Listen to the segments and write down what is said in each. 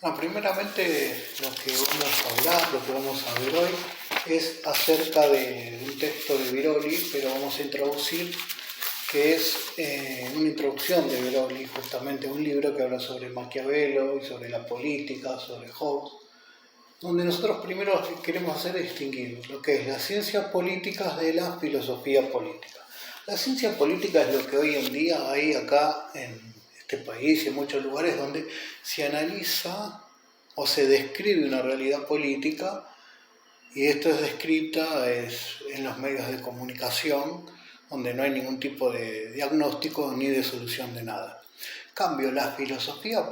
Bueno, primeramente lo que vamos a hablar, lo que vamos a ver hoy es acerca de un texto de Biroli, pero vamos a introducir que es una introducción de Biroli, justamente un libro que habla sobre Maquiavelo y sobre la política, sobre Hobbes, donde nosotros primero lo que queremos hacer es distinguir lo que es las ciencias políticas de la filosofía política. La ciencia política es lo que hoy en día hay acá en este país y en muchos lugares donde se analiza o se describe una realidad política, y esto es descrita en los medios de comunicación, donde no hay ningún tipo de diagnóstico ni de solución de nada. En cambio, la filosofía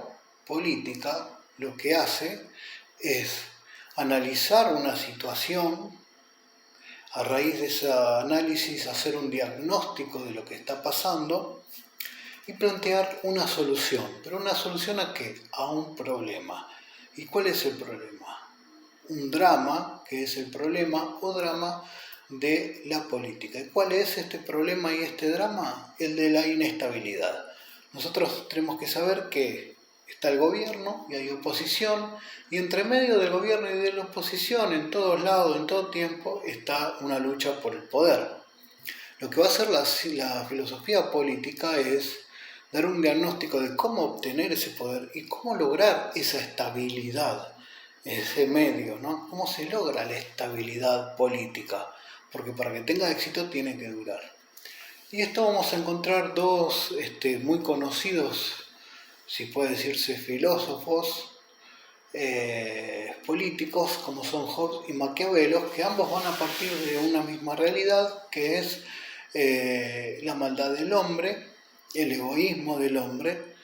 política lo que hace es analizar una situación, a raíz de ese análisis hacer un diagnóstico de lo que está pasando y plantear una solución. ¿Pero una solución a qué? A un problema. ¿Y cuál es el problema? Un drama, que es el problema o drama de la política. ¿Y cuál es este problema y este drama? El de la inestabilidad. Nosotros tenemos que saber que está el gobierno y hay oposición, y entre medio del gobierno y de la oposición, en todos lados, en todo tiempo, está una lucha por el poder. Lo que va a hacer la filosofía política es dar un diagnóstico de cómo obtener ese poder y cómo lograr esa estabilidad, ese medio, ¿no? ¿Cómo se logra la estabilidad política? Porque para que tenga éxito tiene que durar. Y esto vamos a encontrar dos muy conocidos, si puede decirse, filósofos políticos, como son Hobbes y Maquiavelo, que ambos van a partir de una misma realidad, que es la maldad del hombre, el egoísmo del hombre,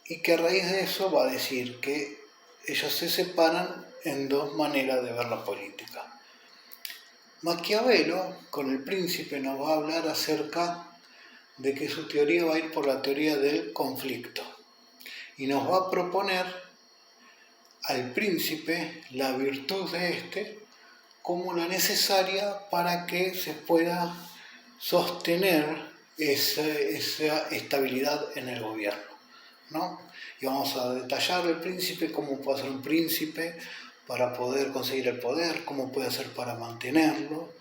y que a raíz de eso va a decir que ellos se separan en dos maneras de ver la política. Maquiavelo, con El Príncipe, nos va a hablar acerca de que su teoría va a ir por la teoría del conflicto y nos va a proponer al príncipe la virtud de este como la necesaria para que se pueda sostener esa estabilidad en el gobierno, ¿no? Y vamos a detallar el príncipe, cómo puede ser un príncipe para poder conseguir el poder, cómo puede hacer para mantenerlo,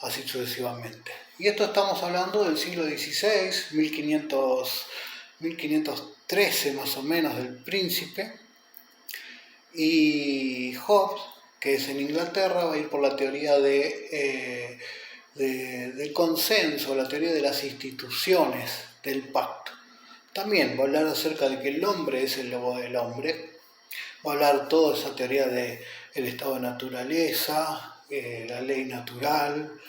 así sucesivamente. Y esto estamos hablando del siglo XVI, 1513 más o menos, del príncipe. Y Hobbes, que es en Inglaterra, va a ir por la teoría del consenso, la teoría de las instituciones, del pacto. También va a hablar acerca de que el hombre es el lobo del hombre, va a hablar toda esa teoría del estado de naturaleza, la ley natural,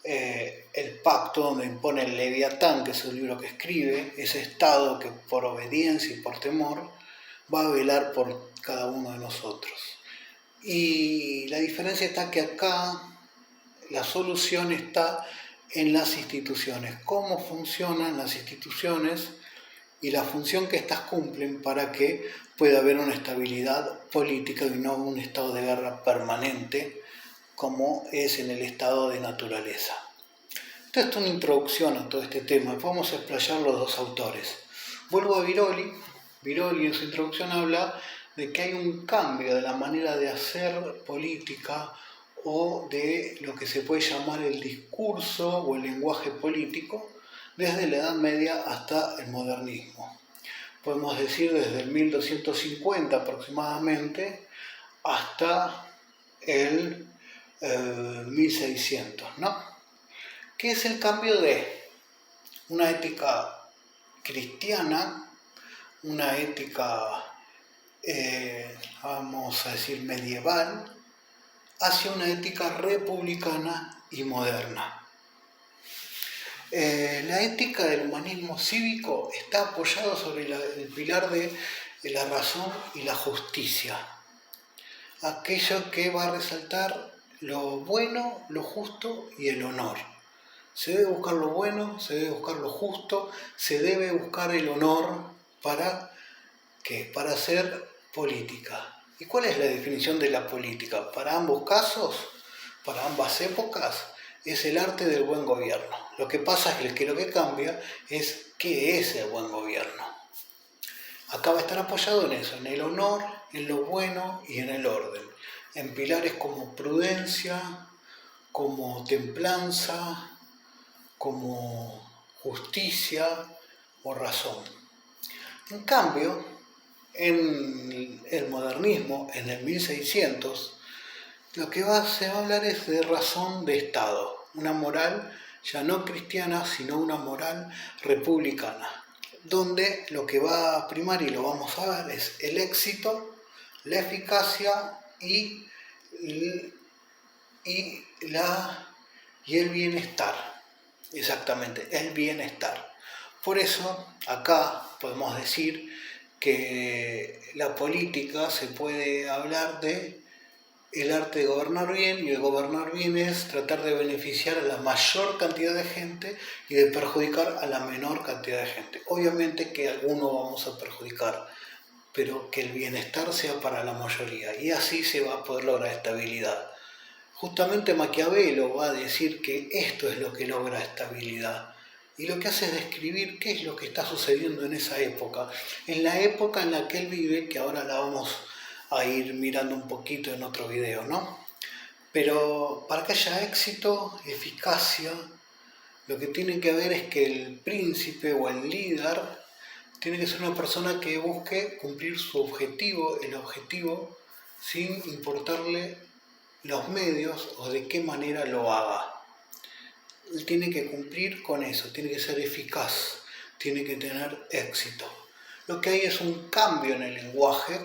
el pacto donde impone el Leviatán, que es el libro que escribe, ese estado que por obediencia y por temor va a velar por cada uno de nosotros. Y la diferencia está que acá la solución está en las instituciones, cómo funcionan las instituciones y la función que éstas cumplen para que pueda haber una estabilidad política y no un estado de guerra permanente como es en el estado de naturaleza. Esto es una introducción a todo este tema, después vamos a explayar los dos autores. Vuelvo a Biroli. Biroli en su introducción habla de que hay un cambio de la manera de hacer política o de lo que se puede llamar el discurso o el lenguaje político desde la Edad Media hasta el modernismo. Podemos decir desde el 1250 aproximadamente hasta el 1600, ¿no? ¿Qué es el cambio de una ética cristiana, una ética, vamos a decir, medieval, hacia una ética republicana y moderna? La ética del humanismo cívico está apoyada sobre el pilar de la razón y la justicia, aquello que va a resaltar lo bueno, lo justo y el honor. Se debe buscar lo bueno, se debe buscar lo justo, se debe buscar el honor. ¿Para qué? Para hacer política. ¿Y cuál es la definición de la política? Para ambos casos, para ambas épocas, es el arte del buen gobierno. Lo que pasa es que lo que cambia es qué es el buen gobierno. Acá va a estar apoyado en eso, en el honor, en lo bueno y en el orden. En pilares como prudencia, como templanza, como justicia o razón. En cambio, en el modernismo, en el 1600, lo que se va a hablar es de razón de Estado, una moral ya no cristiana, sino una moral republicana, donde lo que va a primar, y lo vamos a ver, es el éxito, la eficacia y el bienestar. Exactamente, el bienestar. Por eso, acá podemos decir que la política se puede hablar de el arte de gobernar bien, y el gobernar bien es tratar de beneficiar a la mayor cantidad de gente y de perjudicar a la menor cantidad de gente. Obviamente que algunos vamos a perjudicar, pero que el bienestar sea para la mayoría, y así se va a poder lograr estabilidad. Justamente Maquiavelo va a decir que esto es lo que logra estabilidad, y lo que hace es describir qué es lo que está sucediendo en esa época, en la época en la que él vive, que ahora la vamos a ir mirando un poquito en otro video, ¿no? Pero para que haya éxito, eficacia, lo que tiene que ver es que el príncipe o el líder tiene que ser una persona que busque cumplir su objetivo, el objetivo, sin importarle los medios o de qué manera lo haga. Él tiene que cumplir con eso, tiene que ser eficaz, tiene que tener éxito. Lo que hay es un cambio en el lenguaje.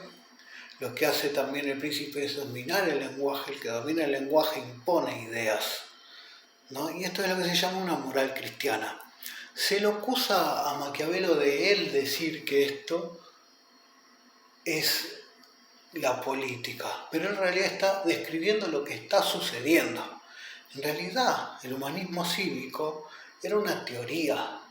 Lo que hace también el príncipe es dominar el lenguaje. El que domina el lenguaje impone ideas, ¿no? Y esto es lo que se llama una moral cristiana. Se lo acusa a Maquiavelo de él decir que esto es la política, pero en realidad está describiendo lo que está sucediendo. En realidad, el humanismo cívico era una teoría.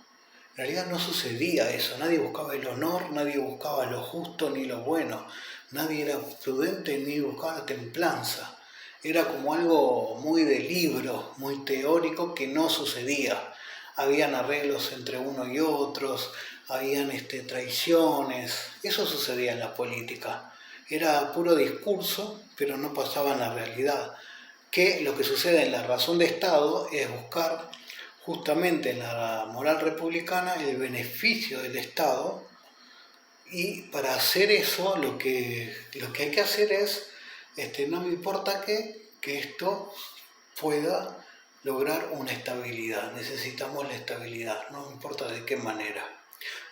En realidad no sucedía eso, nadie buscaba el honor, nadie buscaba lo justo ni lo bueno, nadie era prudente ni buscaba la templanza. Era como algo muy de libro, muy teórico, que no sucedía. Habían arreglos entre uno y otros, habían traiciones, eso sucedía en la política. Era puro discurso, pero no pasaba en la realidad. Que lo que sucede en la razón de Estado es buscar justamente en la moral republicana el beneficio del Estado, y para hacer eso lo que hay que hacer es, no me importa que esto pueda lograr una estabilidad, necesitamos la estabilidad, no me importa de qué manera.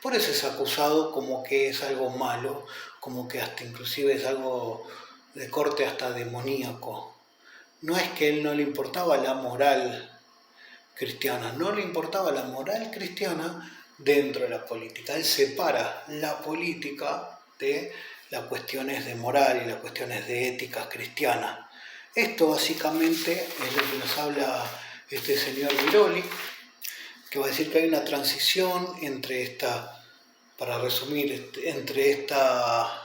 Por eso es acusado como que es algo malo, como que hasta inclusive es algo de corte hasta demoníaco. No es que a él no le importaba la moral cristiana, no le importaba la moral cristiana dentro de la política. Él separa la política de las cuestiones de moral y las cuestiones de ética cristiana. Esto básicamente es lo que nos habla este señor Biroli, que va a decir que hay una transición entre esta, para resumir, entre esta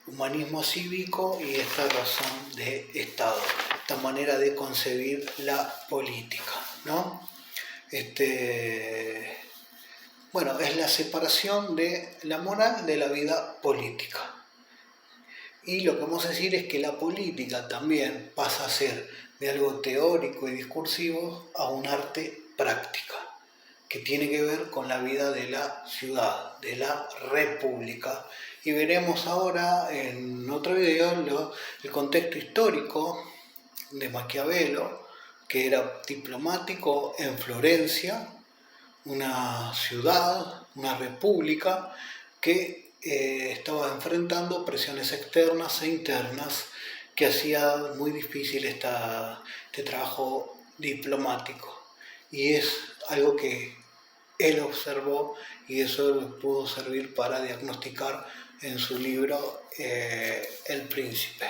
humanismo cívico y esta razón de Estado, esta manera de concebir la política, ¿no? Bueno, es la separación de la moral de la vida política. Y lo que vamos a decir es que la política también pasa a ser de algo teórico y discursivo a un arte práctica, que tiene que ver con la vida de la ciudad, de la república. Y veremos ahora en otro video el contexto histórico de Maquiavelo, que era diplomático en Florencia, una ciudad, una república que estaba enfrentando presiones externas e internas que hacía muy difícil este trabajo diplomático. Y es algo que él observó, y eso le pudo servir para diagnosticar en su libro El Príncipe.